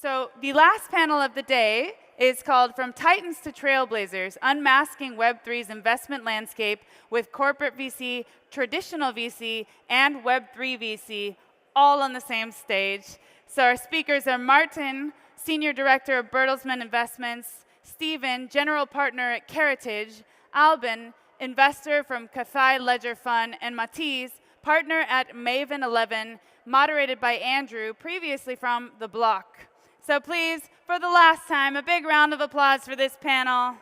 So the last panel of the day is called From Titans to Trailblazers, Unmasking Web3's Investment Landscape with Corporate VC, Traditional VC, and Web3 VC, all on the same stage. So our speakers are Martin, Senior Director of Bertelsmann Investments, Stephen, General Partner at Caritage, Albin, Investor from Cathay Ledger Fund, and Matisse, Partner at Maven 11, moderated by Andrew, previously from The Block. So please, for the last time, a big round of applause for this panel.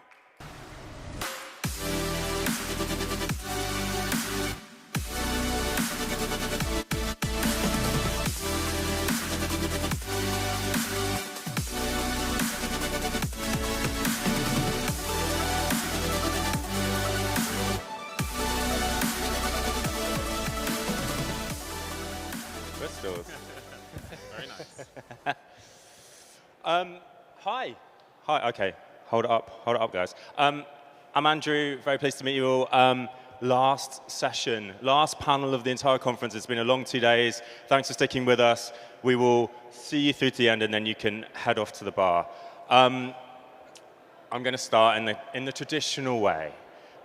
Crystals. Very nice. Hi. Okay. Hold it up, guys. I'm Andrew. Very pleased to meet you all. Last session, last panel of the entire conference. It's been a long 2 days. Thanks for sticking with us. We will see you through to the end, and then you can head off to the bar. I'm going to start in the traditional way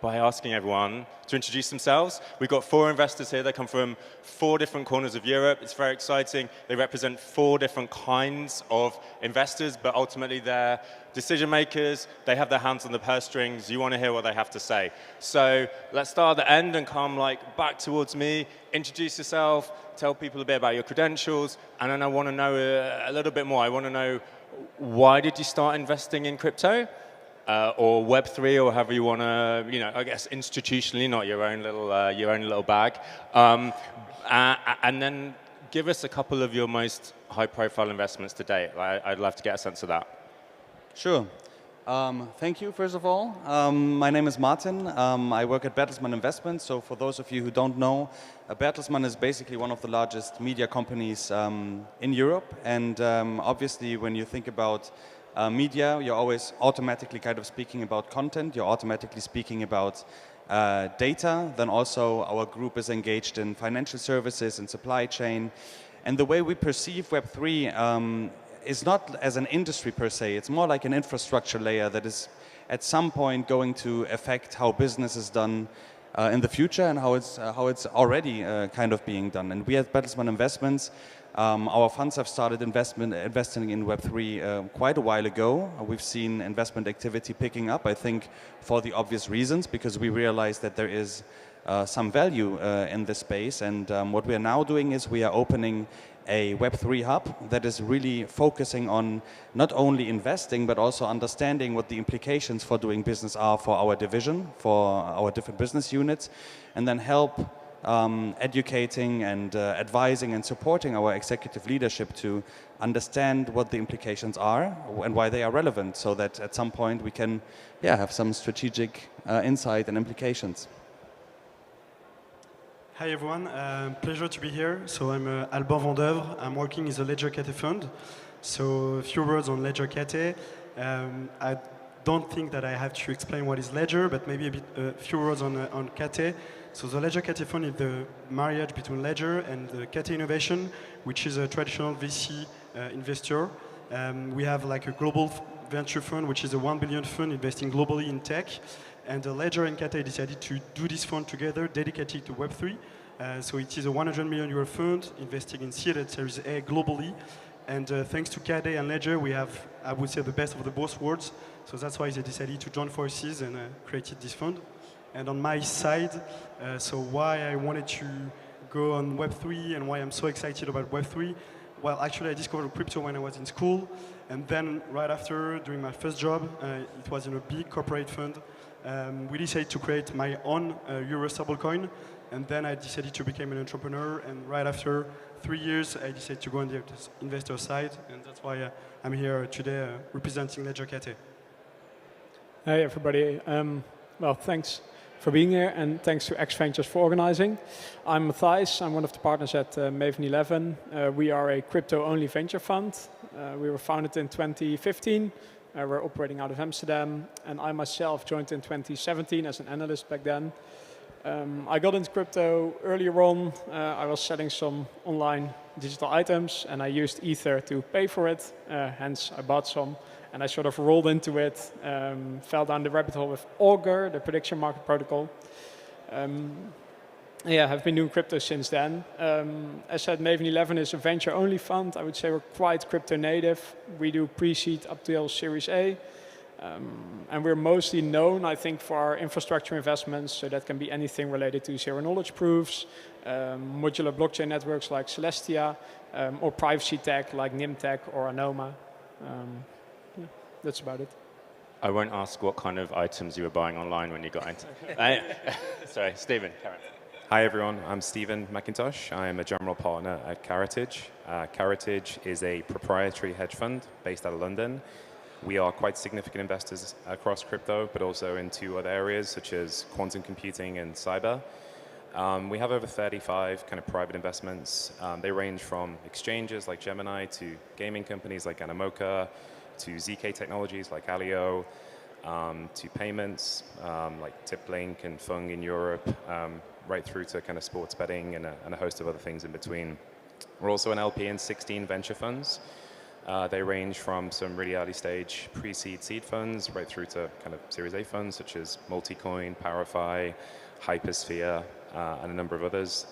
by asking everyone to introduce themselves. We've got 4 investors here. They come from 4 different corners of Europe. It's very exciting. They represent 4 different kinds of investors, but ultimately they're decision makers. They have their hands on the purse strings. You want to hear what they have to say. So let's start at the end and come back towards me. Introduce yourself. Tell people a bit about your credentials. And then I want to know a little bit more. I want to know, why did you start investing in crypto? Or Web3, or however you want to, I guess institutionally, not your own little bag. And then give us a couple of your most high-profile investments to date. I'd love to get a sense of that. Sure. Thank you, first of all. My name is Martin. I work at Bertelsmann Investments. So for those of you who don't know, Bertelsmann is basically one of the largest media companies in Europe. And obviously, when you think about media, you're always automatically kind of speaking about content. You're automatically speaking about data. Then also our group is engaged in financial services and supply chain. And the way we perceive Web3 is not as an industry per se. It's more like an infrastructure layer that is at some point going to affect how business is done in the future and how it's already kind of being done. And we at Bertelsmann Investments, our funds have started investing in Web3 quite a while ago. We've seen investment activity picking up, I think, for the obvious reasons, because we realize that there is some value in this space. And what we are now doing is we are opening a Web3 hub that is really focusing on not only investing, but also understanding what the implications for doing business are for our division, for our different business units, and then help educating and advising and supporting our executive leadership to understand what the implications are and why they are relevant, so that at some point we can have some strategic insight and implications. Hi everyone, pleasure to be here. So I'm Alban Vendeuvre. I'm working in the Ledger Cathay Fund. So a few words on Ledger Cathay. I don't think that I have to explain what is Ledger, but maybe a few words on Cathay. So the Ledger Cathay Fund is the marriage between Ledger and the Cathay Innovation, which is a traditional VC investor. We have like a global venture fund, which is a 1 billion fund investing globally in tech. And Ledger and Cathay decided to do this fund together, dedicated to Web3. So it is a 100 million euro fund investing in seed and Series A globally. And thanks to Cathay and Ledger, we have, I would say, the best of the both worlds. So that's why they decided to join forces and created this fund. And on my side, so why I wanted to go on Web3 and why I'm so excited about Web3. Well, actually, I discovered crypto when I was in school. And then right after, during my first job, it was in a big corporate fund. We decided to create my own Euro stablecoin, and then I decided to become an entrepreneur. And right after 3 years, I decided to go on the investor side, and that's why I'm here today representing Ledger Cathay. Hey everybody. Well, thanks for being here, and thanks to X Ventures for organizing. I'm Matthijs. I'm one of the partners at Maven 11. We are a crypto-only venture fund. We were founded in 2015. We're operating out of Amsterdam, and I myself joined in 2017 as an analyst back then. I got into crypto earlier on. I was selling some online digital items, and I used Ether to pay for it. Hence, I bought some, and I sort of rolled into it, fell down the rabbit hole with Augur, the prediction market protocol. Yeah, I've been doing crypto since then. As said, Maven 11 is a venture-only fund. I would say we're quite crypto-native. We do pre-seed up till Series A. And we're mostly known, I think, for our infrastructure investments. So that can be anything related to zero-knowledge proofs, modular blockchain networks like Celestia, or privacy tech like Nimtech or Anoma. Yeah, that's about it. I won't ask what kind of items you were buying online when you got into. Sorry, Stephen. Karen. Hi everyone, I'm Stephen McIntosh. I am a general partner at Caratage. Caratage is a proprietary hedge fund based out of London. We are quite significant investors across crypto, but also into other areas such as quantum computing and cyber. We have over 35 kind of private investments. They range from exchanges like Gemini to gaming companies like Animoca, to ZK technologies like Alio, to payments like TipLink and Fung in Europe, right through to kind of sports betting and a host of other things in between. We're also an LP in 16 venture funds. They range from some really early stage pre-seed seed funds right through to kind of Series A funds such as Multicoin, Parify, Hypersphere, and a number of others.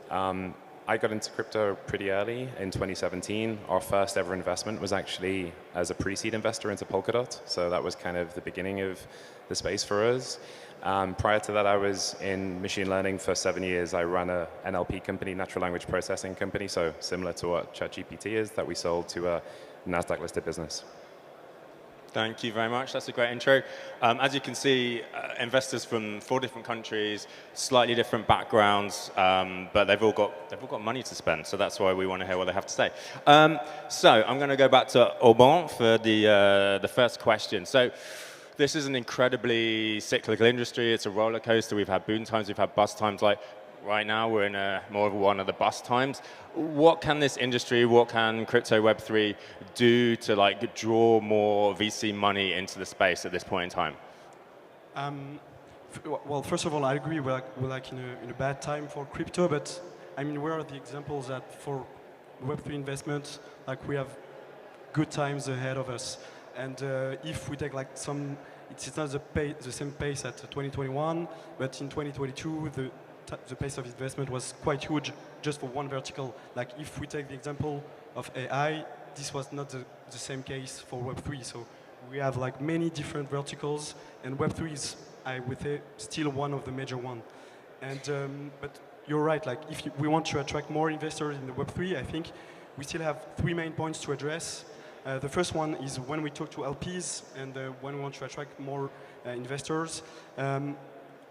I got into crypto pretty early in 2017. Our first ever investment was actually as a pre-seed investor into Polkadot. So that was kind of the beginning of the space for us. Prior to that, I was in machine learning for 7 years. I ran a NLP company, natural language processing company, so similar to what ChatGPT is, that we sold to a NASDAQ-listed business. Thank you very much. That's a great intro. As you can see, investors from 4 different countries, slightly different backgrounds, but they've all got money to spend. So that's why we want to hear what they have to say. So I'm going to go back to Aubin for the first question. So this is an incredibly cyclical industry. It's a roller coaster. We've had boom times, we've had bust times. Like right now, we're in more of one of the bust times. What can this industry, what can crypto Web3 do to like draw more VC money into the space at this point in time? Well, first of all, I agree we're like in a bad time for crypto, but I mean, where are the examples that for Web3 investments, like we have good times ahead of us? And if we take like some, it's not the same pace at 2021, but in 2022, the pace of investment was quite huge just for one vertical. Like if we take the example of AI, this was not the same case for Web3. So we have like many different verticals, and Web3 is, I would say, still one of the major ones. And but you're right. Like if we want to attract more investors in the Web3, I think we still have 3 main points to address. The first one is when we talk to LPs and when we want to attract more investors,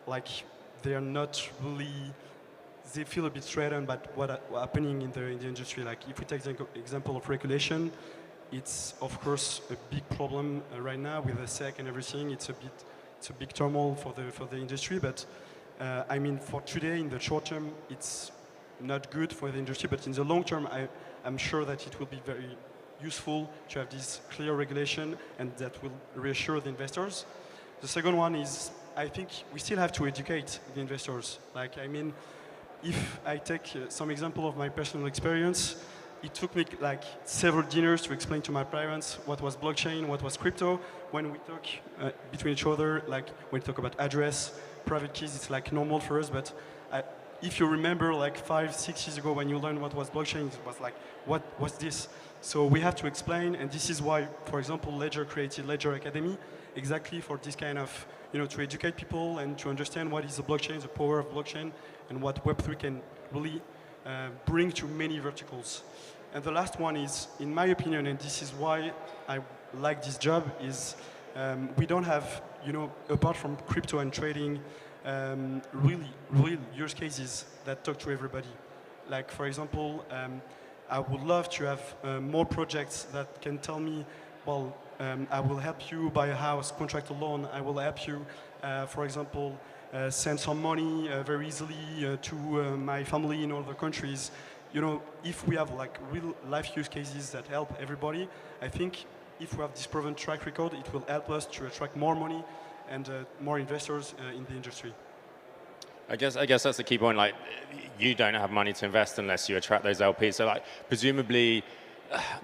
like they are not really, they feel a bit threatened by what's happening in the industry. Like if we take the example of regulation, it's of course a big problem right now with the SEC and everything. It's a big turmoil for the industry. But I mean, for today, in the short term, it's not good for the industry. But in the long term, I'm sure that it will be very useful to have this clear regulation, and that will reassure the investors. The second one is, I think we still have to educate the investors. Like, I mean, if I take some example of my personal experience, it took me like several dinners to explain to my parents what was blockchain, what was crypto. When we talk between each other, like when we talk about address, private keys, it's like normal for us, but if you remember like 5-6 years ago when you learned what was blockchain, it was like, what was this? So we have to explain, and this is why, for example, Ledger created Ledger Academy, exactly for this kind of, to educate people and to understand what is the blockchain, the power of blockchain, and what Web3 can really bring to many verticals. And the last one is, in my opinion, and this is why I like this job, is we don't have, apart from crypto and trading, real use cases that talk to everybody. Like, for example, I would love to have more projects that can tell me, well, I will help you buy a house, contract a loan. I will help you, for example, send some money very easily to my family in other countries. If we have like real life use cases that help everybody, I think if we have this proven track record, it will help us to attract more money and more investors in the industry. I guess that's the key point. Like, you don't have money to invest unless you attract those LPs. So, like, presumably,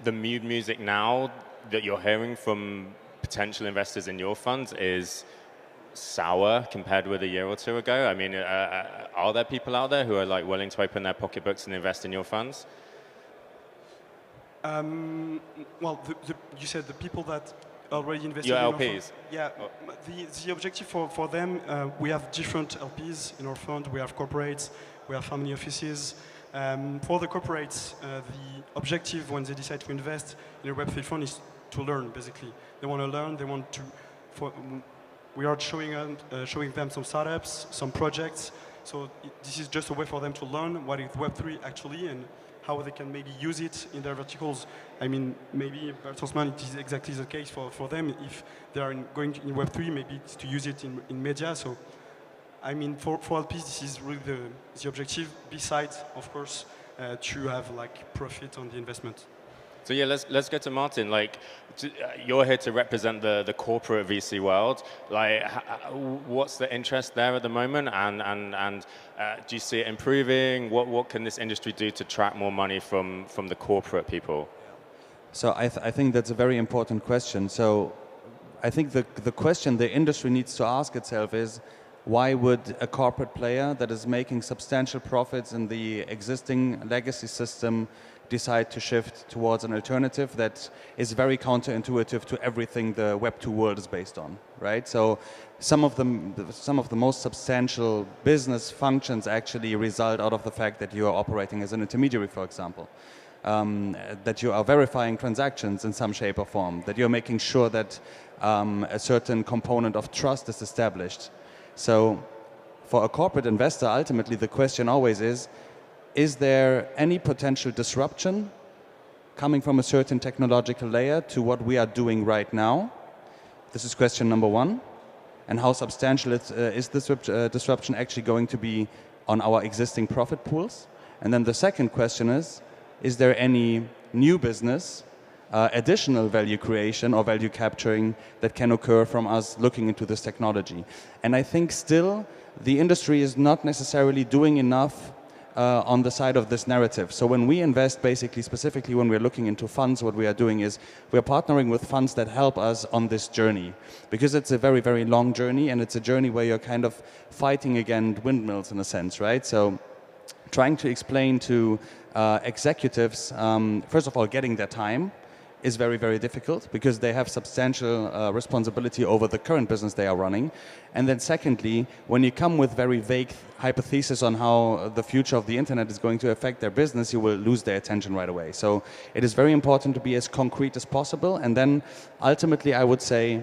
the mood music now that you're hearing from potential investors in your funds is sour compared with a year or two ago. I mean, are there people out there who are like willing to open their pocketbooks and invest in your funds? Well, you said the people that already invested Your in our LPs. fund. Yeah, the objective for them, we have different LPs in our fund. We have corporates, we have family offices. For the corporates, the objective when they decide to invest in a Web3 fund is to learn, basically. They want to learn, they want to, we are showing them some startups, some projects. So this is just a way for them to learn what is Web3 actually and how they can maybe use it in their verticals. I mean, maybe Bertelsmann, it is exactly the case for them. If they are going in Web3, maybe it's to use it in media. So, I mean, for LPs, this is really the objective, besides, of course, to have like profit on the investment. So yeah, let's go to Martin. Like, you're here to represent the corporate VC world. Like, what's the interest there at the moment, and do you see it improving? What can this industry do to attract more money from the corporate people? So I think that's a very important question. So I think the question the industry needs to ask itself is, why would a corporate player that is making substantial profits in the existing legacy system decide to shift towards an alternative that is very counterintuitive to everything the Web2 world is based on, right? So some of the most substantial business functions actually result out of the fact that you are operating as an intermediary, for example. That you are verifying transactions in some shape or form, that you're making sure that a certain component of trust is established. So for a corporate investor, ultimately the question always is there any potential disruption coming from a certain technological layer to what we are doing right now? This is question number one. And how substantial is this disruption actually going to be on our existing profit pools? And then the second question is there any new business, additional value creation or value capturing that can occur from us looking into this technology? And I think still the industry is not necessarily doing enough on the side of this narrative. So when we invest, basically, specifically when we're looking into funds, what we are doing is we're partnering with funds that help us on this journey, because it's a very, very long journey, and it's a journey where you're kind of fighting against windmills in a sense, right? So trying to explain to executives, first of all, getting their time is very, very difficult because they have substantial responsibility over the current business they are running. And then secondly, when you come with very vague hypotheses on how the future of the internet is going to affect their business, you will lose their attention right away. So it is very important to be as concrete as possible. And then ultimately, I would say,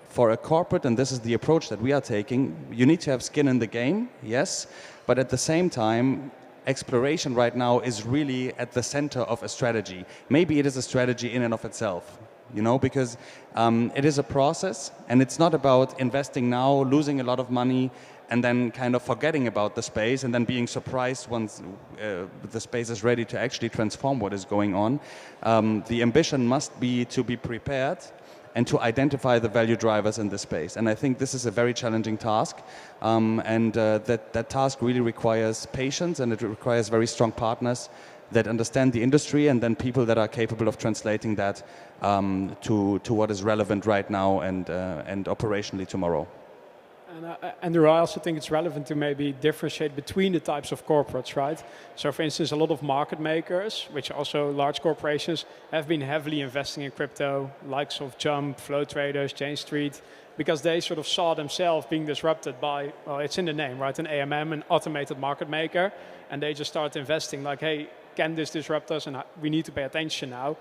for a corporate, and this is the approach that we are taking, you need to have skin in the game, yes, but at the same time, exploration right now is really at the center of a strategy. Maybe it is a strategy in and of itself, you know, because it is a process, and it's not about investing now, losing a lot of money, and then kind of forgetting about the space and then being surprised once the space is ready to actually transform what is going on. The ambition must be to be prepared and to identify the value drivers in this space. And I think this is a very challenging task, and that task really requires patience, and it requires very strong partners that understand the industry, and then people that are capable of translating that to what is relevant right now and operationally tomorrow. And Andrew, I also think it's relevant to maybe differentiate between the types of corporates, right? So for instance, a lot of market makers, which are also large corporations, have been heavily investing in crypto, likes of Jump, Flow Traders, Chain Street, because they sort of saw themselves being disrupted by, well, it's in the name, right? An AMM, an automated market maker, and they just started investing like, hey, can this disrupt us? And we need to pay attention now.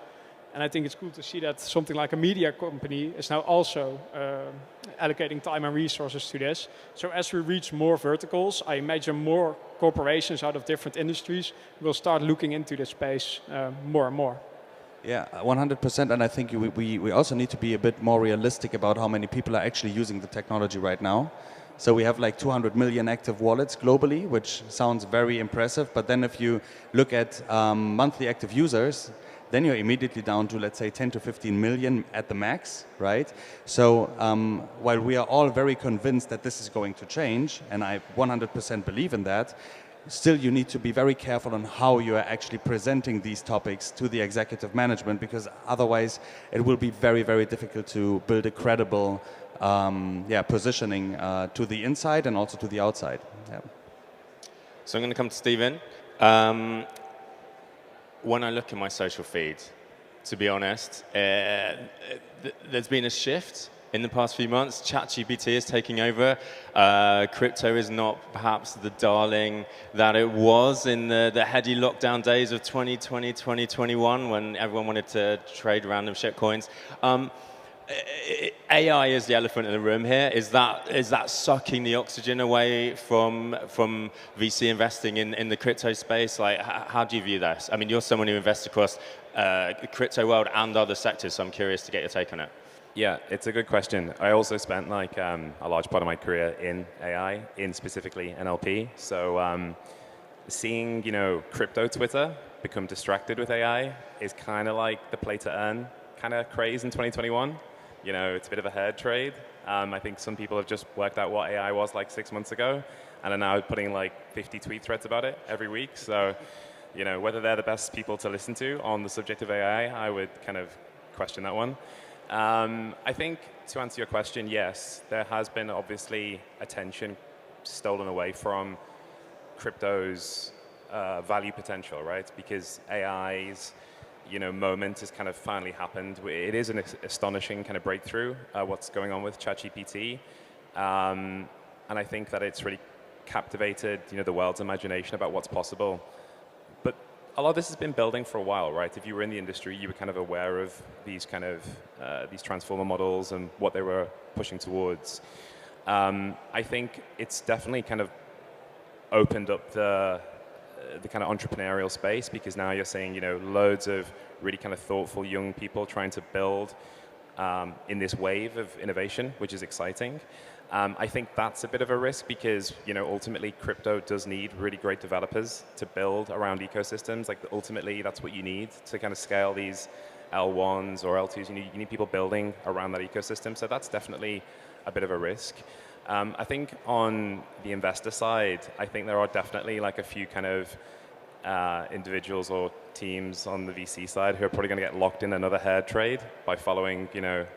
And I think it's cool to see that something like a media company is now also allocating time and resources to this. So as we reach more verticals, I imagine more corporations out of different industries will start looking into this space more and more. Yeah, 100%. And I think we also need to be a bit more realistic about how many people are actually using the technology right now. So we have like 200 million active wallets globally, which sounds very impressive. But then if you look at monthly active users, then you're immediately down to, let's say, 10 to 15 million at the max, right? So while we are all very convinced that this is going to change, and I 100% believe in that, still you need to be very careful on how you are actually presenting these topics to the executive management, because otherwise it will be very, very difficult to build a credible positioning to the inside and also to the outside. Yeah. So I'm going to come to Stephen. When I look at my social feed, to be honest, there's been a shift in the past few months. ChatGPT is taking over. Crypto is not perhaps the darling that it was in the heady lockdown days of 2020, 2021, when everyone wanted to trade random shitcoins. AI is the elephant in the room here. Is that sucking the oxygen away from VC investing in the crypto space? Like, how do you view this? I mean, you're someone who invests across the crypto world and other sectors, so I'm curious to get your take on it. Yeah, it's a good question. I also spent like a large part of my career in AI, in specifically NLP. So seeing crypto Twitter become distracted with AI is kind of like the play to earn kind of craze in 2021. It's a bit of a herd trade. I think some people have just worked out what AI was like 6 months ago, and are now putting like 50 tweet threads about it every week. So whether they're the best people to listen to on the subject of AI, I would kind of question that one. I think to answer your question, yes, there has been obviously attention stolen away from crypto's value potential, right? Because AI's moment has kind of finally happened. It is an astonishing kind of breakthrough, what's going on with ChatGPT. And I think that it's really captivated the world's imagination about what's possible. But a lot of this has been building for a while, right? If you were in the industry, you were kind of aware of these kind of these transformer models and what they were pushing towards. I think it's definitely kind of opened up the kind of entrepreneurial space, because now you're seeing loads of really kind of thoughtful young people trying to build in this wave of innovation, which is exciting. I think that's a bit of a risk, because ultimately crypto does need really great developers to build around ecosystems. Like ultimately that's what you need to kind of scale these L1s or L2s. You need people building around that ecosystem. So that's definitely a bit of a risk. I think on the investor side, I think there are definitely like a few kind of individuals or teams on the VC side who are probably going to get locked in another herd trade by following, the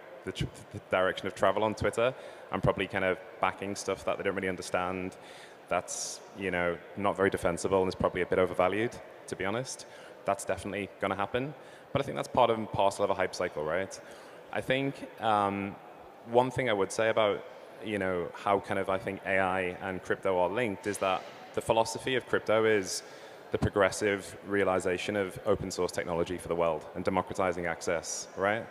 direction of travel on Twitter, and probably kind of backing stuff that they don't really understand. That's, not very defensible and is probably a bit overvalued, to be honest. That's definitely going to happen. But I think that's part and parcel of a hype cycle, right? I think one thing I would say about how kind of I think AI and crypto are linked is that the philosophy of crypto is the progressive realization of open source technology for the world and democratizing access, right?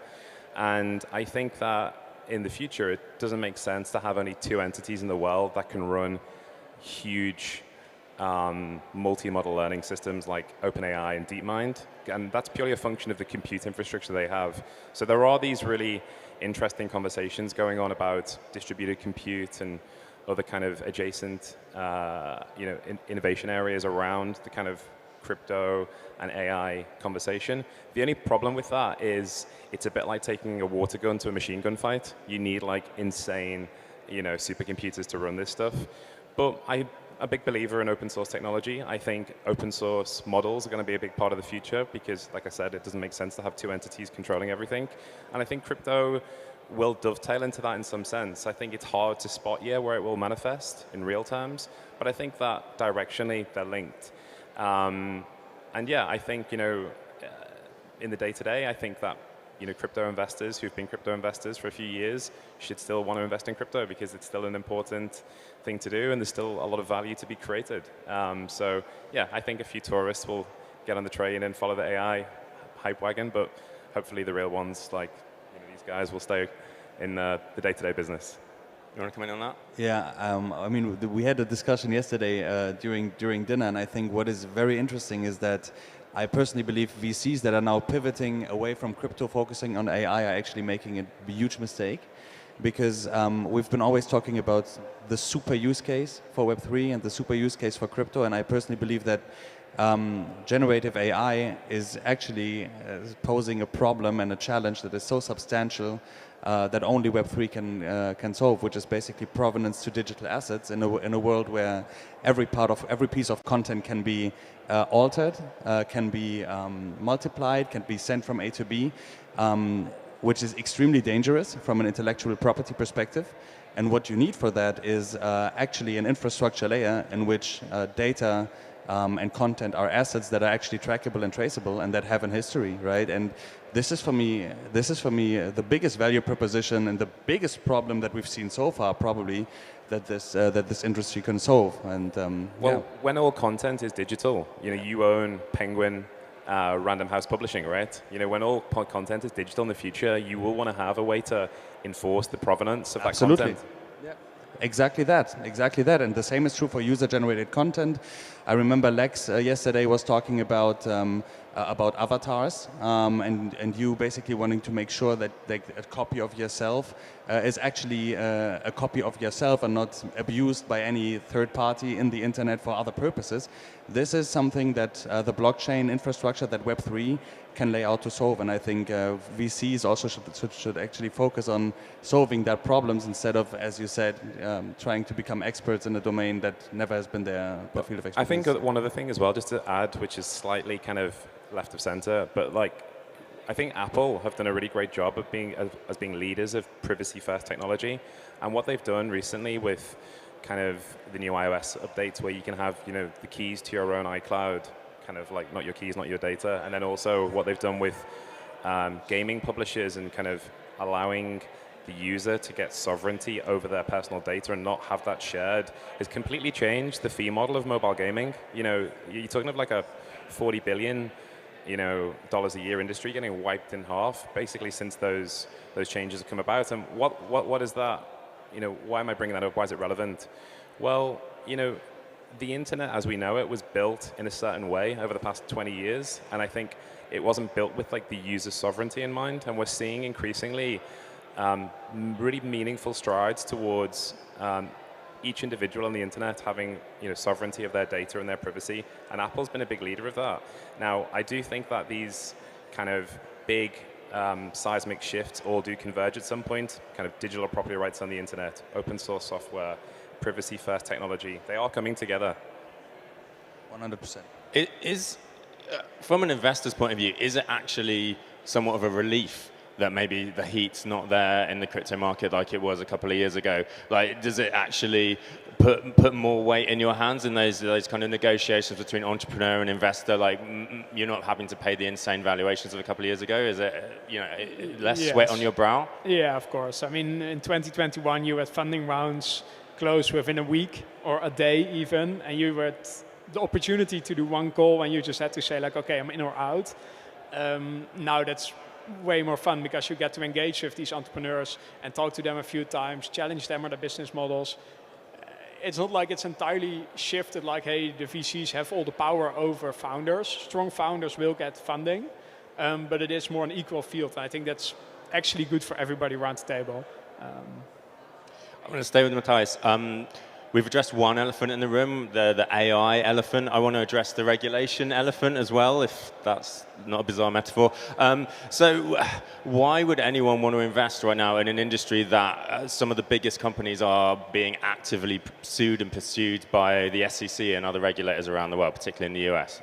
And I think that in the future, it doesn't make sense to have only 2 entities in the world that can run huge multi-model learning systems like OpenAI and DeepMind. And that's purely a function of the compute infrastructure they have. So there are these really interesting conversations going on about distributed compute and other kind of adjacent innovation areas around the kind of crypto and AI conversation. The only problem with that is it's a bit like taking a water gun to a machine gun fight. You need like insane supercomputers to run this stuff. But I'm a big believer in open source technology. I think open source models are going to be a big part of the future, because like I said, it doesn't make sense to have 2 entities controlling everything. And I think crypto will dovetail into that in some sense. I think it's hard to spot where it will manifest in real terms, but I think that directionally they're linked. And yeah, I think in the day-to-day, I think that crypto investors who've been crypto investors for a few years should still want to invest in crypto, because it's still an important thing to do, and there's still a lot of value to be created. So yeah, I think a few tourists will get on the train and follow the AI hype wagon, but hopefully the real ones, like these guys, will stay in the day-to-day business. You want to come in on that? Yeah, I mean, we had a discussion yesterday during dinner, and I think what is very interesting is that I personally believe VCs that are now pivoting away from crypto, focusing on AI, are actually making a huge mistake, because we've been always talking about the super use case for Web3 and the super use case for crypto, and I personally believe that generative AI is actually posing a problem and a challenge that is so substantial that only Web3 can solve, which is basically provenance to digital assets in a world where every piece of content can be altered, can be multiplied, can be sent from A to B, which is extremely dangerous from an intellectual property perspective. And what you need for that is actually an infrastructure layer in which data and content are assets that are actually trackable and traceable and that have a history, right? And this is for me the biggest value proposition and the biggest problem that we've seen so far, probably that this industry can solve. And when all content is digital, you own Penguin. Random House Publishing, right? When all content is digital in the future, you will want to have a way to enforce the provenance of that content. Yeah. Exactly that. And the same is true for user-generated content. I remember Lex yesterday was talking about avatars and you basically wanting to make sure that a copy of yourself is actually a copy of yourself and not abused by any third party in the internet for other purposes. This is something that the blockchain infrastructure that Web3 can lay out to solve, and I think VCs also should actually focus on solving that problems instead of, as you said, trying to become experts in a domain that never has been their field of expertise. I think one other thing as well, just to add, which is slightly kind of left of center, but I think Apple have done a really great job of being leaders of privacy-first technology, and what they've done recently with kind of the new iOS updates, where you can have the keys to your own iCloud, kind of like not your keys, not your data, and then also what they've done with gaming publishers and kind of allowing the user to get sovereignty over their personal data and not have that shared has completely changed the fee model of mobile gaming. You're talking of like a $40 billion dollars a year industry getting wiped in half basically since those changes have come about. And what is that? Why am I bringing that up? Why is it relevant? Well, the internet as we know it was built in a certain way over the past 20 years, and I think it wasn't built with the user sovereignty in mind, and we're seeing increasingly really meaningful strides towards each individual on the internet having sovereignty of their data and their privacy, and Apple's been a big leader of that. Now, I do think that these kind of big seismic shifts all do converge at some point, kind of digital property rights on the internet, open source software, privacy-first technology. They are coming together. 100%. It is, from an investor's point of view, is it actually somewhat of a relief that maybe the heat's not there in the crypto market like it was a couple of years ago? Does it actually put more weight in your hands in those kind of negotiations between entrepreneur and investor? You're not having to pay the insane valuations of a couple of years ago. Is it less sweat on your brow? Yeah, of course. I mean, in 2021, you had funding rounds close within a week or a day even, and you had the opportunity to do one call and you just had to say okay, I'm in or out. Now that's way more fun because you get to engage with these entrepreneurs and talk to them a few times, challenge them on their business models. It's not like it's entirely shifted hey, the VCs have all the power over founders. Strong founders will get funding, but it is more an equal field. And I think that's actually good for everybody around the table. I'm going to stay with Matthias. We've addressed one elephant in the room, the AI elephant. I want to address the regulation elephant as well, if that's not a bizarre metaphor. So why would anyone want to invest right now in an industry that some of the biggest companies are being actively sued and pursued by the SEC and other regulators around the world, particularly in the US?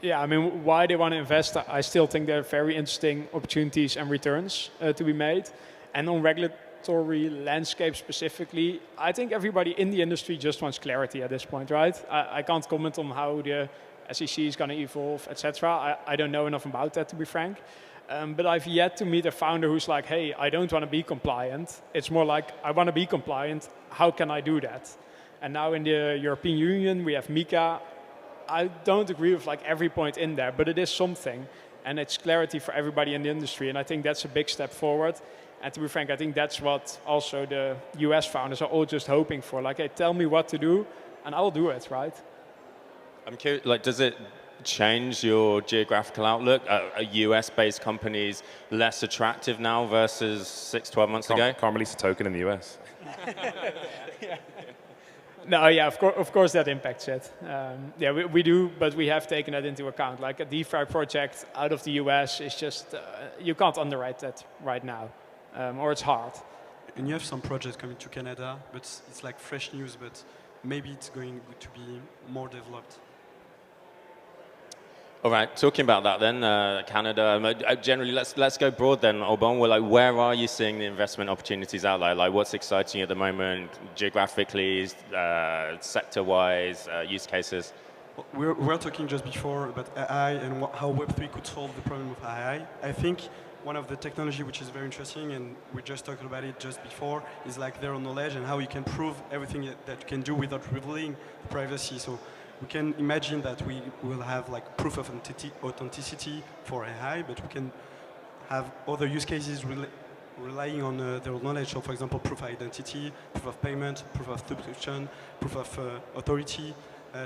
Yeah, I mean, why they want to invest, I still think there are very interesting opportunities and returns to be made. And on regulatory landscape specifically, I think everybody in the industry just wants clarity at this point, right? I can't comment on how the SEC is going to evolve, etc. I don't know enough about that, to be frank. But I've yet to meet a founder who's like, hey, I don't want to be compliant. It's more like, I want to be compliant. How can I do that? And now in the European Union, we have MiCA. I don't agree with every point in there, but it is something. And it's clarity for everybody in the industry. And I think that's a big step forward. And to be frank, I think that's what also the US founders are all just hoping for. Hey, tell me what to do, and I'll do it, right? I'm curious, does it change your geographical outlook? Are US-based companies less attractive now versus 6, 12 months ago? Can't release a token in the US. Yeah. No, yeah, of course that impacts it. Yeah, we do, but we have taken that into account. Like a DeFi project out of the US is just, you can't underwrite that right now, or it's hard. And you have some projects coming to Canada, but it's like fresh news, but maybe it's going to be more developed. All right, talking about that then, Canada. Generally, let's go broad then, Alban. Well, like, where are you seeing the investment opportunities out there? Like, what's exciting you at the moment, geographically, sector-wise, use cases? We're talking just before about AI and how Web3 could solve the problem of AI. I think one of the technology which is very interesting, and we just talked about it just before, is like zero knowledge and how you can prove everything that you can do without revealing privacy. So we can imagine that we will have like proof of authenticity for AI, but we can have other use cases relying on their knowledge. So for example, proof of identity, proof of payment, proof of subscription, proof of authority.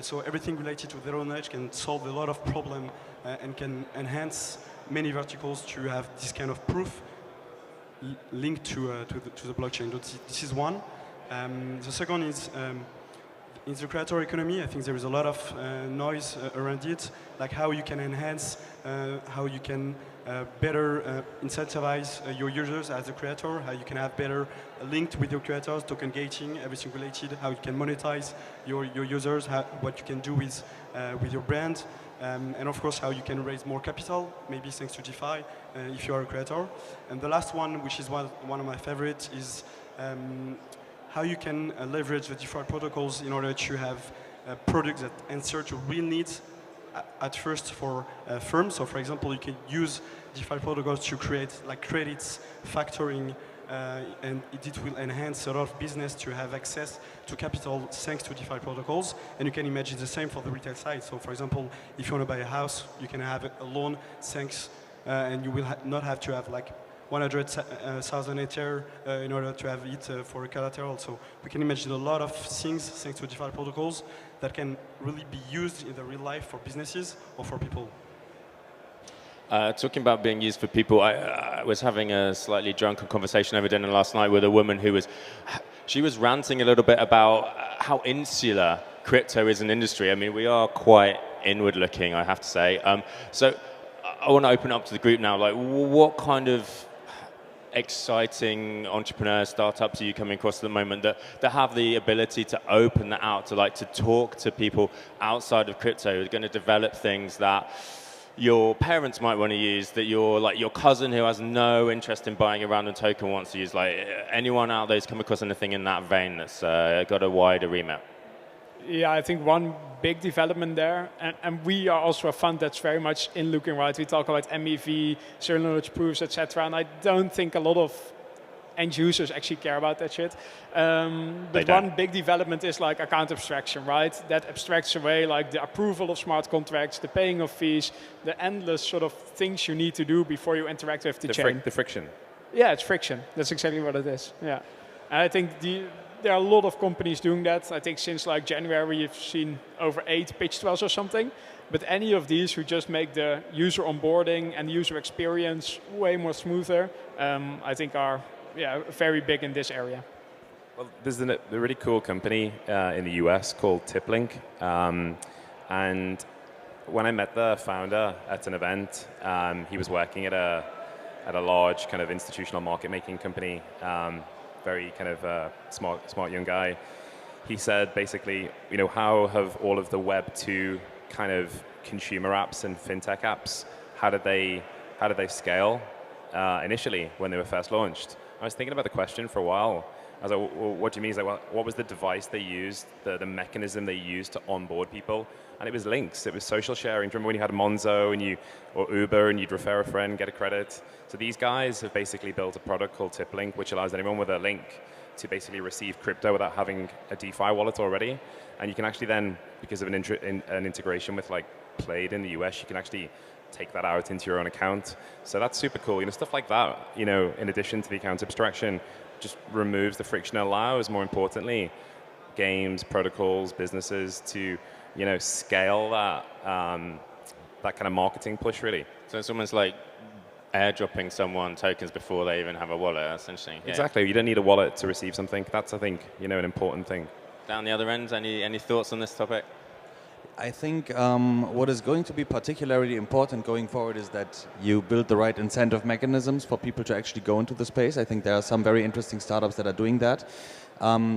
So everything related to zero knowledge can solve a lot of problems and can enhance many verticals to have this kind of proof linked to the blockchain. This is one. The second is in the creator economy. I think there is a lot of noise around it, like how you can enhance, how you can better incentivize your users as a creator, how you can have better linked with your creators, token gating, everything related, how you can monetize your users, what you can do with your brand, and of course how you can raise more capital, maybe thanks to DeFi, if you are a creator. And the last one, which is one of my favorites, is how you can leverage the DeFi protocols in order to have products that answer to real needs at first for firms. So for example, you can use DeFi protocols to create like credits, factoring, and it will enhance a lot of business to have access to capital thanks to DeFi protocols. And you can imagine the same for the retail side. So for example, if you want to buy a house, you can have a loan thanks, and you will not have to have like 100,000 Ether in order to have it for a collateral. So we can imagine a lot of things thanks to DeFi protocols that can really be used in the real life for businesses or for people. Talking about being used for people, I was having a slightly drunken conversation over dinner last night with a woman who was ranting a little bit about how insular crypto is an industry. I mean, we are quite inward looking, I have to say. So I want to open up to the group now. Like, what kind of exciting entrepreneurs, startups are you coming across at the moment that have the ability to open that out, to talk to people outside of crypto, who are going to develop things that your parents might want to use, that your cousin who has no interest in buying a random token wants to use? Like, anyone out there who's come across anything in that vein that's got a wider remit? Yeah, I think one big development there, and we are also a fund that's very much in looking, right? We talk about MEV, zero knowledge proofs, etc. And I don't think a lot of end users actually care about that shit. But one big development is like account abstraction, right? That abstracts away like the approval of smart contracts, the paying of fees, the endless sort of things you need to do before you interact with the chain. The friction. Yeah, it's friction. That's exactly what it is. Yeah, and I think there are a lot of companies doing that. I think since like January, you've seen over 8 pitch to us or something. But any of these who just make the user onboarding and user experience way more smoother, I think are very big in this area. Well, there's a really cool company in the US called Tiplink. And when I met the founder at an event, he was working at a large kind of institutional market making company. Very kind of smart young guy. He said basically, how have all of the Web2 kind of consumer apps and fintech apps, how did they scale initially when they were first launched? I was thinking about the question for a while. I was like, well, what do you mean? He's like, well, what was the device they used, the mechanism they used to onboard people? And it was links. It was social sharing. Do you remember when you had Monzo or Uber and you'd refer a friend, get a credit? So these guys have basically built a product called Tiplink, which allows anyone with a link to basically receive crypto without having a DeFi wallet already. And you can actually then, because of an integration with like Plaid in the US, you can actually take that out into your own account. So that's super cool. Stuff like that, in addition to the account abstraction, just removes the friction and allows, more importantly, games, protocols, businesses to, scale that kind of marketing push, really. So it's almost like airdropping someone tokens before they even have a wallet, essentially. Yeah. Exactly. You don't need a wallet to receive something. That's, I think, an important thing. down the other end, any thoughts on this topic? I think what is going to be particularly important going forward is that you build the right incentive mechanisms for people to actually go into the space. I think there are some very interesting startups that are doing that.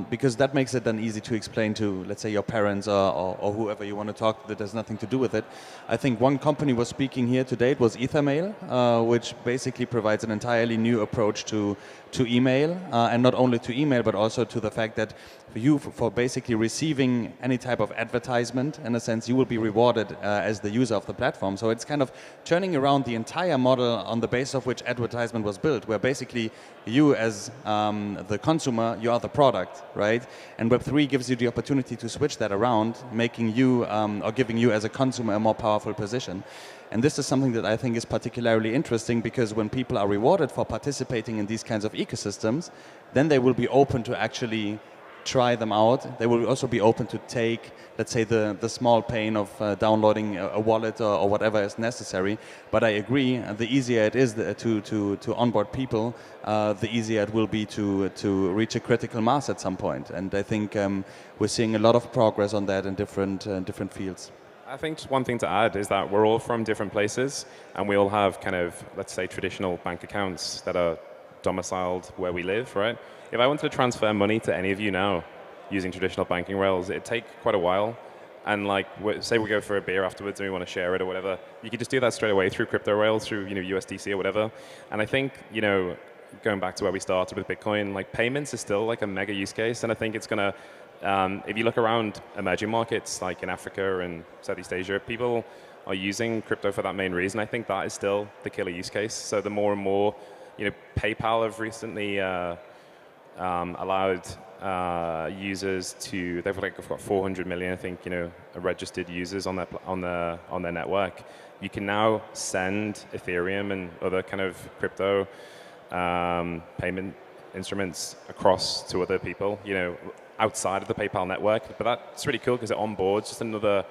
Because that makes it then easy to explain to, let's say, your parents or whoever you want to talk to that has nothing to do with it. I think one company was speaking here today, it was Ethermail, which basically provides an entirely new approach to email, and not only to email, but also to the fact that for basically receiving any type of advertisement, in a sense, you will be rewarded as the user of the platform. So it's kind of turning around the entire model on the basis of which advertisement was built, where basically you as the consumer, you are the product, right? And Web3 gives you the opportunity to switch that around, making you or giving you as a consumer a more powerful position. And this is something that I think is particularly interesting, because when people are rewarded for participating in these kinds of ecosystems, then they will be open to actually try them out. They will also be open to take, let's say, the small pain of downloading a wallet or whatever is necessary. But I agree, the easier it is to onboard people, the easier it will be to reach a critical mass at some point. And I think we're seeing a lot of progress on that in different fields. I think just one thing to add is that we're all from different places, and we all have kind of, let's say, traditional bank accounts that are domiciled where we live, right? If I wanted to transfer money to any of you now using traditional banking rails, it'd take quite a while. And like, say we go for a beer afterwards and we want to share it or whatever, you could just do that straight away through crypto rails, through USDC or whatever. And I think, going back to where we started with Bitcoin, like payments is still like a mega use case, and I think it's going to, if you look around emerging markets like in Africa and Southeast Asia, people are using crypto for that main reason. I think that is still the killer use case. So the more and more, PayPal have recently allowed users to, they've got 400 million, I think, registered users on their network. You can now send Ethereum and other kind of crypto payment instruments across to other people, outside of the PayPal network. But that's really cool because it onboards just another,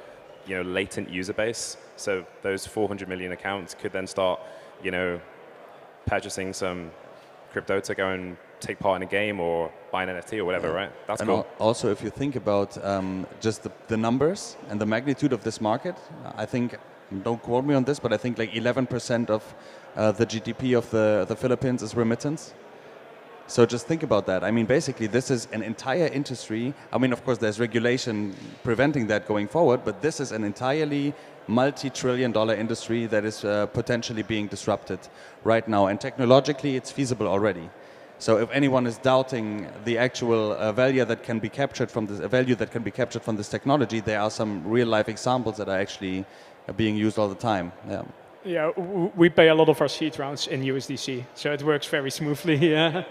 latent user base. So those 400 million accounts could then start, purchasing some crypto to go and take part in a game or buy an NFT or whatever, right? That's and cool. Also, if you think about just the numbers and the magnitude of this market, I think, don't quote me on this, but I think like 11% of the GDP of the Philippines is remittance. So just think about that. I mean, basically, this is an entire industry. I mean, of course, there's regulation preventing that going forward, but this is an entirely multi-trillion-dollar industry that is potentially being disrupted right now. And technologically, it's feasible already. So if anyone is doubting the actual value that can be captured from this technology, there are some real-life examples that are actually being used all the time. Yeah. Yeah, we pay a lot of our seed rounds in USDC, so it works very smoothly. Yeah.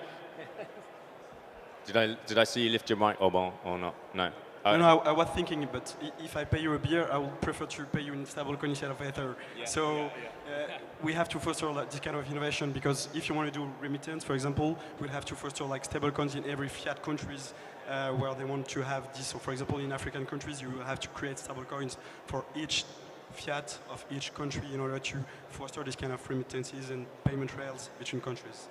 Did I see you lift your mic, Aubin, or not? No. No, I was thinking, but if I pay you a beer, I would prefer to pay you in stablecoin instead of Ether. We have to foster this kind of innovation, because if you want to do remittance, for example, we'll have to foster like stablecoins in every fiat countries where they want to have this. So, for example, in African countries, you will have to create stablecoins for each fiat of each country in order to foster this kind of remittances and payment rails between countries.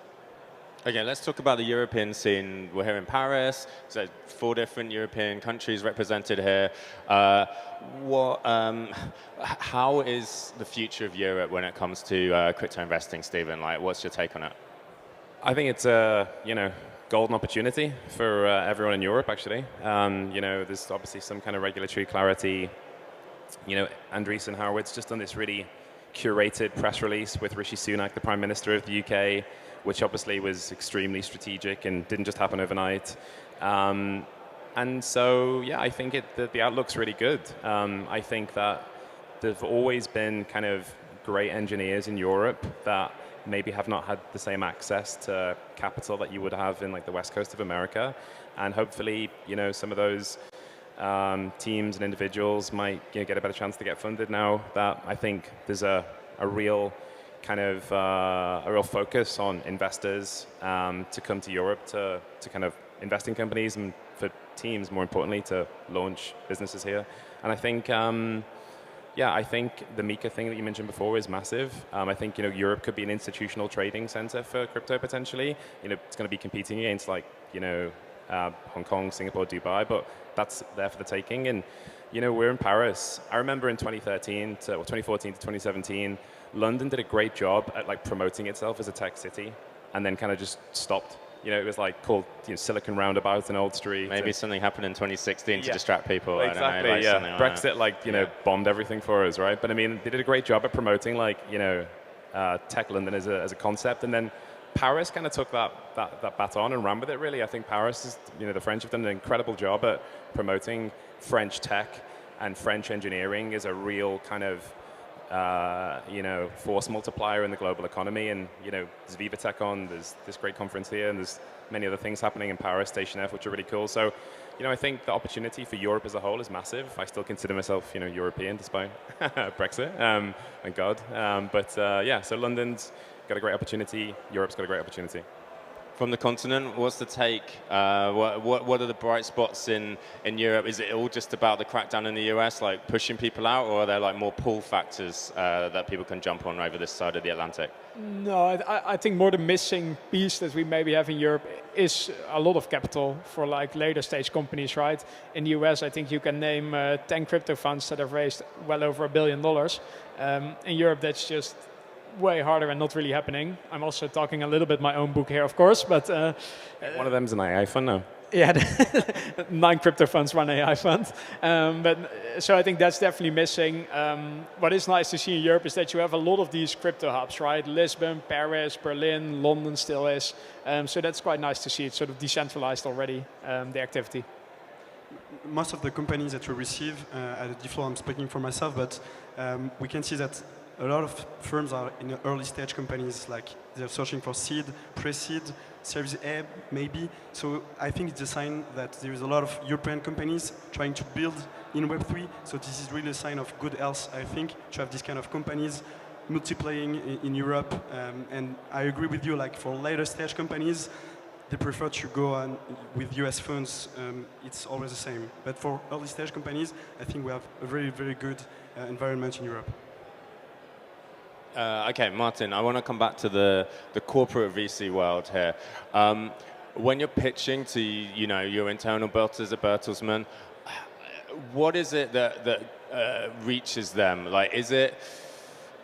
Okay, let's talk about the European scene. We're here in Paris. So 4 different European countries represented here. How is the future of Europe when it comes to crypto investing, Stephen? Like, what's your take on it? I think it's a golden opportunity for everyone in Europe, actually. There's obviously some kind of regulatory clarity. Andreessen Horowitz just done this really curated press release with Rishi Sunak, the Prime Minister of the UK, which obviously was extremely strategic and didn't just happen overnight. And so, yeah, I think the outlook's really good. I think that there've always been kind of great engineers in Europe that maybe have not had the same access to capital that you would have in like the West Coast of America. And hopefully, some of those teams and individuals might get a better chance to get funded now that I think there's a real kind of a real focus on investors to come to Europe to kind of invest in companies, and for teams, more importantly, to launch businesses here. And I think, I think the Mika thing that you mentioned before is massive. I think Europe could be an institutional trading center for crypto potentially. It's going to be competing against like Hong Kong, Singapore, Dubai, but that's there for the taking. And we're in Paris. I remember in 2013 to 2014 to 2017, London did a great job at like promoting itself as a tech city, and then kind of just stopped. It was like called Silicon Roundabout in Old Street. Maybe something happened in 2016 to distract people. Exactly. I don't know, like Brexit, bombed everything for us, right? But I mean, they did a great job at promoting tech London as a concept, and then Paris kind of took that baton and ran with it. Really, I think Paris is, the French have done an incredible job at promoting French tech and French engineering as a real kind of force multiplier in the global economy. And there's Viva Tech on, there's this great conference here, and there's many other things happening in Paris, Station F, which are really cool. So, I think the opportunity for Europe as a whole is massive. I still consider myself, European despite Brexit, thank God. So London's got a great opportunity. Europe's got a great opportunity. From the continent, what's the take? What are the bright spots in Europe? Is it all just about the crackdown in the US, like pushing people out, or are there like more pull factors that people can jump on over this side of the Atlantic? No, I think more the missing piece that we maybe have in Europe is a lot of capital for like later stage companies, right? In the US, I think you can name 10 crypto funds that have raised well over $1 billion. In Europe, that's just way harder and not really happening. I'm also talking a little bit my own book here, of course, but one of them is an AI fund now. Yeah, 9 crypto funds, 1 AI fund. So I think that's definitely missing. What is nice to see in Europe is that you have a lot of these crypto hubs, right? Lisbon, Paris, Berlin, London still is. So that's quite nice to see. It's sort of decentralized already, the activity. Most of the companies that we receive at the D-Floor, I'm speaking for myself, but we can see that a lot of firms are in the early stage companies, like they're searching for seed, pre-seed, Series A, maybe. So I think it's a sign that there is a lot of European companies trying to build in Web3. So this is really a sign of good health, I think, to have these kind of companies multiplying in Europe. And I agree with you, like for later stage companies, they prefer to go on with US funds. It's always the same. But for early stage companies, I think we have a very, very good environment in Europe. Okay, Martin, I want to come back to the corporate VC world here. When you're pitching to your internal builders at Bertelsmann, what is it that reaches them? Like, is it?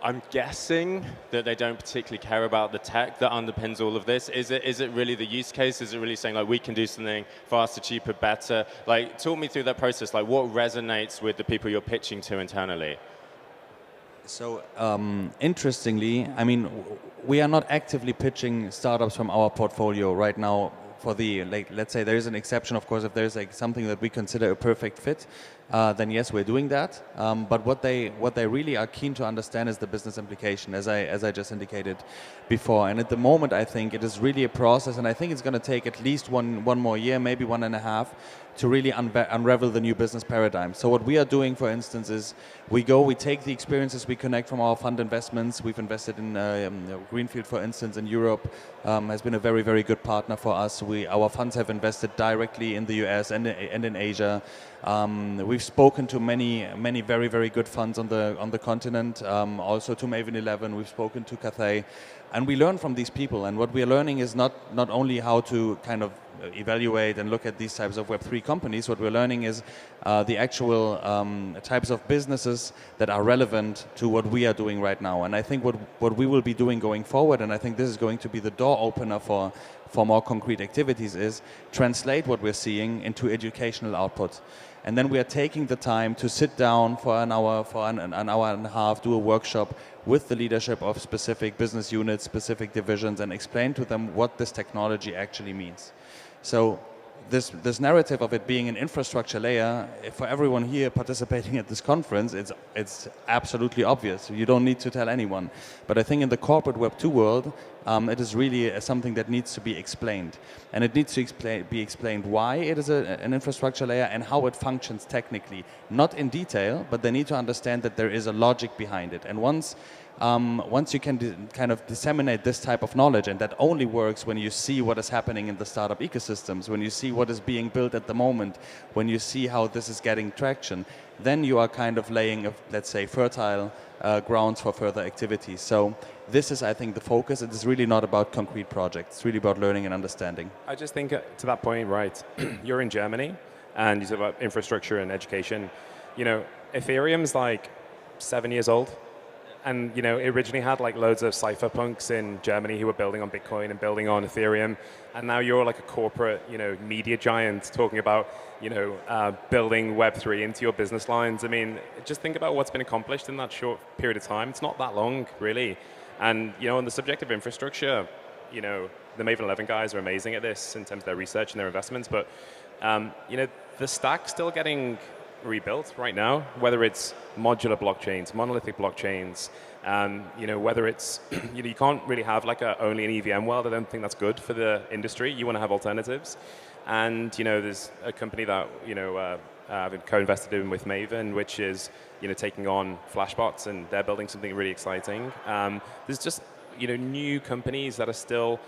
I'm guessing that they don't particularly care about the tech that underpins all of this. Is it really the use case? Is it really saying like we can do something faster, cheaper, better? Like, talk me through that process. Like, what resonates with the people you're pitching to internally? So interestingly, I mean, we are not actively pitching startups from our portfolio right now for the, let's say there is an exception, of course, if there's like something that we consider a perfect fit, then yes, we're doing that. But what they really are keen to understand is the business implication, as I just indicated before. And at the moment, I think it is really a process, and I think it's going to take at least one more year, maybe 1.5, to really unravel the new business paradigm. So what we are doing, for instance, is we take the experiences we connect from our fund investments. We've invested in Greenfield, for instance, in Europe, has been a very, very good partner for us. Our funds have invested directly in the US and in Asia. We've spoken to many very, very good funds on the continent, also to Maven 11. We've spoken to Cathay, and we learn from these people. And what we are learning is not only how to kind of evaluate and look at these types of Web3 companies. What we're learning is the actual types of businesses that are relevant to what we are doing right now. And I think what we will be doing going forward, and I think this is going to be the door opener for more concrete activities, is translate what we're seeing into educational output. And then we are taking the time to sit down for an hour and a half, do a workshop with the leadership of specific business units, specific divisions, and explain to them what this technology actually means. So this narrative of it being an infrastructure layer, for everyone here participating at this conference, it's absolutely obvious. You don't need to tell anyone. But I think in the corporate Web2 world, it is really something that needs to be explained. And it needs to be explained why it is an infrastructure layer and how it functions technically. Not in detail, but they need to understand that there is a logic behind it. And once once you can kind of disseminate this type of knowledge, and that only works when you see what is happening in the startup ecosystems, when you see what is being built at the moment, when you see how this is getting traction, then you are kind of laying, let's say, fertile grounds for further activities. So this is, I think, the focus. It is really not about concrete projects. It's really about learning and understanding. I just think to that point, right, you're in Germany, and you talk about infrastructure and education. You know, Ethereum's like 7 years old. And it originally had like loads of cypherpunks in Germany who were building on Bitcoin and building on Ethereum, and now you're like a corporate, media giant talking about, building Web3 into your business lines. I mean, just think about what's been accomplished in that short period of time. It's not that long, really. And on the subject of infrastructure, the Maven 11 guys are amazing at this in terms of their research and their investments. But the stack's still getting rebuilt right now, whether it's modular blockchains, monolithic blockchains, whether it's, you can't really have like only an EVM world. I don't think that's good for the industry. You want to have alternatives. And, there's a company that, I've co-invested in with Maven, which is, taking on Flashbots, and they're building something really exciting. There's just, new companies that are still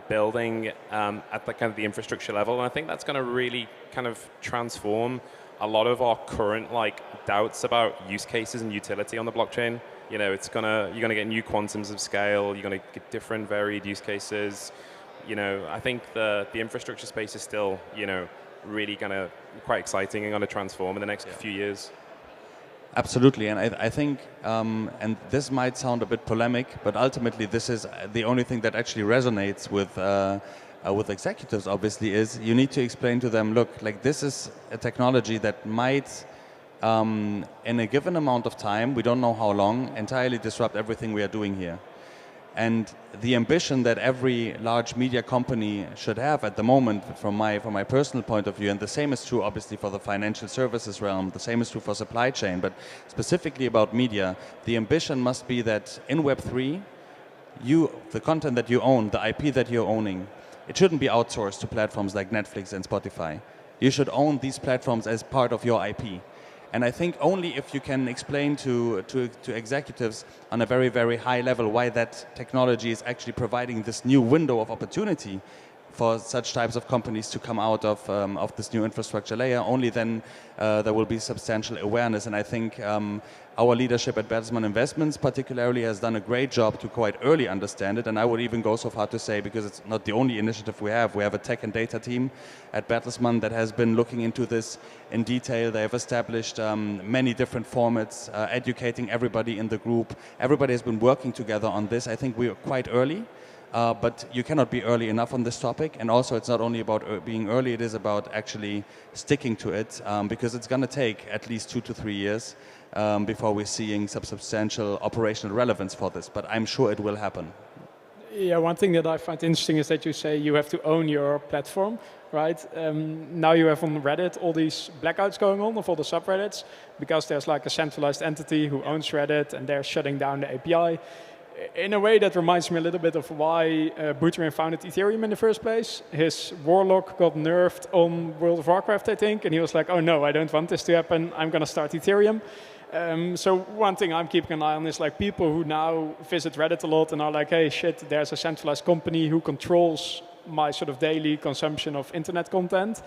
building at the kind of the infrastructure level. And I think that's going to really kind of transform a lot of our current doubts about use cases and utility on the blockchain. You're gonna get new quantums of scale. You're gonna get different varied use cases. I think the infrastructure space is still really gonna quite exciting and gonna transform in the next few years. Absolutely, and I think, and this might sound a bit polemic, but ultimately this is the only thing that actually resonates with executives, obviously, is you need to explain to them, look, like this is a technology that might, in a given amount of time, we don't know how long, entirely disrupt everything we are doing here. And the ambition that every large media company should have at the moment, from my personal point of view, and the same is true obviously for the financial services realm, the same is true for supply chain, but specifically about media, the ambition must be that in Web3, the content that you own, the IP that you're owning, it shouldn't be outsourced to platforms like Netflix and Spotify. You should own these platforms as part of your IP. And I think only if you can explain to executives on a very, very high level why that technology is actually providing this new window of opportunity for such types of companies to come out of this new infrastructure layer, only then there will be substantial awareness. And I think our leadership at Bertelsmann Investments particularly has done a great job to quite early understand it. And I would even go so far to say, because it's not the only initiative we have a tech and data team at Bertelsmann that has been looking into this in detail. They have established many different formats, educating everybody in the group. Everybody has been working together on this. I think we are quite early. But you cannot be early enough on this topic, and also it's not only about being early, it is about actually sticking to it, because it's going to take at least 2 to 3 years before we're seeing some substantial operational relevance for this, but I'm sure it will happen. Yeah, one thing that I find interesting is that you say you have to own your platform, right? Now you have on Reddit all these blackouts going on of all the subreddits, because there's like a centralized entity who owns Reddit and they're shutting down the API. In a way, that reminds me a little bit of why Buterin founded Ethereum in the first place. His warlock got nerfed on World of Warcraft, I think, and he was like, oh no, I don't want this to happen, I'm going to start Ethereum. So one thing I'm keeping an eye on is like people who now visit Reddit a lot and are like, hey, shit, there's a centralized company who controls my sort of daily consumption of internet content.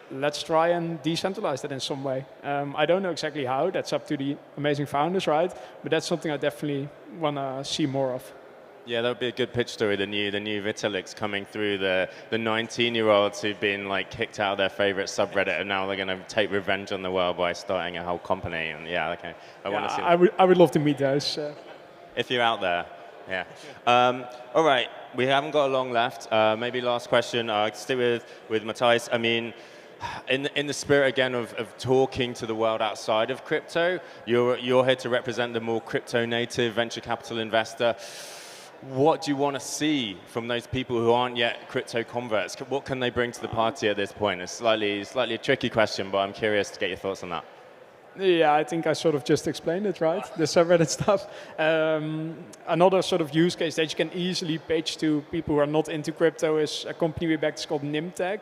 Let's try and decentralize that in some way. I don't know exactly how, that's up to the amazing founders, right? But that's something I definitely want to see more of. Yeah, that would be a good pitch story, the new Vitaliks coming through, the 19-year-olds who've been like kicked out of their favorite subreddit, and now they're going to take revenge on the world by starting a whole company. And yeah, okay, I want to see that. I would love to meet those. If you're out there, yeah. All right, we haven't got long left. Maybe last question, stick with Matthijs. I mean, in the spirit again of talking to the world outside of crypto, you're here to represent the more crypto native venture capital investor. What do you want to see from those people who aren't yet crypto converts? What can they bring to the party at this point? It's slightly a tricky question, but I'm curious to get your thoughts on that. Yeah, I think I sort of just explained it, right? The subreddit stuff. Another sort of use case that you can easily pitch to people who are not into crypto is a company we backed. It's called Nimtech.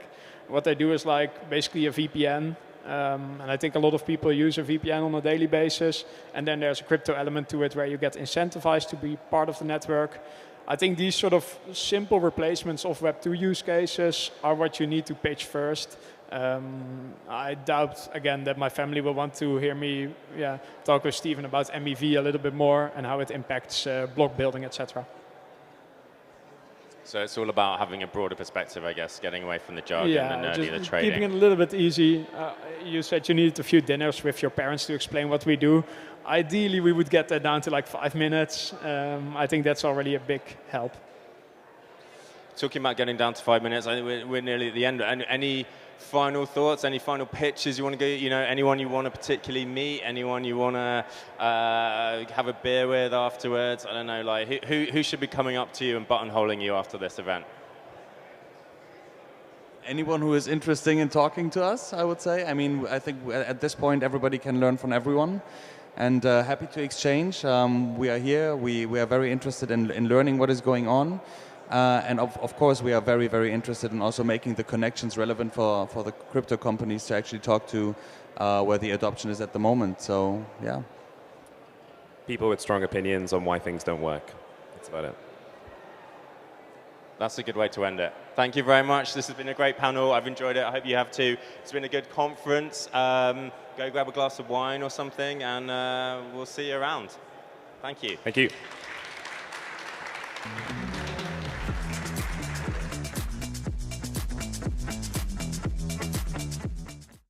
What they do is like basically a VPN And I think a lot of people use a VPN on a daily basis, and then there's a crypto element to it where you get incentivized to be part of the network. I think these sort of simple replacements of Web2 use cases are what you need to pitch first. I doubt, again, that my family will want to hear me talk with Steven about MEV a little bit more and how it impacts block building, etc. So it's all about having a broader perspective, I guess, getting away from the jargon and nerdy the trading. Keeping it a little bit easy. You said you needed a few dinners with your parents to explain what we do. Ideally, we would get that down to like 5 minutes. I think that's already a big help. Talking about getting down to 5 minutes, I think we're nearly at the end. Any final thoughts? Any final pitches you want to go? You know, anyone you want to particularly meet? Anyone you want to have a beer with afterwards? I don't know. Like, who should be coming up to you and buttonholing you after this event? Anyone who is interested in talking to us, I would say. I mean, I think at this point everybody can learn from everyone, and happy to exchange. We are here. We are very interested in learning what is going on. And of course, we are very, very interested in also making the connections relevant for the crypto companies to actually talk to where the adoption is at the moment. So, yeah. People with strong opinions on why things don't work. That's about it. That's a good way to end it. Thank you very much. This has been a great panel. I've enjoyed it. I hope you have too. It's been a good conference. Go grab a glass of wine or something, and we'll see you around. Thank you. Thank you.